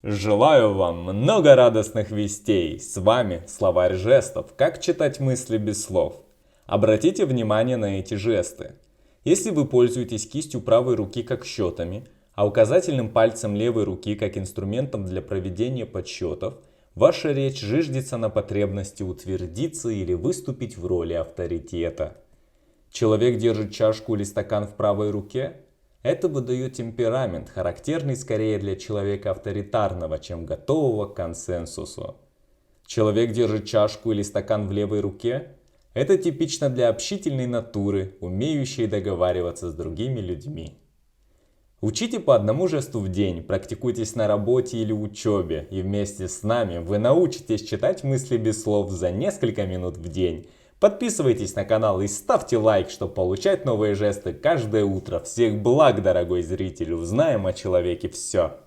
Желаю вам много радостных вестей. С вами словарь жестов. Как читать мысли без слов? Обратите внимание на эти жесты. Если вы пользуетесь кистью правой руки как счетами, а указательным пальцем левой руки как инструментом для проведения подсчетов, ваша речь зиждется на потребности утвердиться или выступить в роли авторитета. Человек держит чашку или стакан в правой руке. Это выдает темперамент, характерный скорее для человека авторитарного, чем готового к консенсусу. Человек держит чашку или стакан в левой руке. Это типично для общительной натуры, умеющей договариваться с другими людьми. Учите по одному жесту в день, практикуйтесь на работе или учебе, и вместе с нами вы научитесь читать мысли без слов за несколько минут в день. Подписывайтесь на канал и ставьте лайк, чтобы получать новые жесты каждое утро. Всех благ, дорогой зритель, узнаем о человеке все.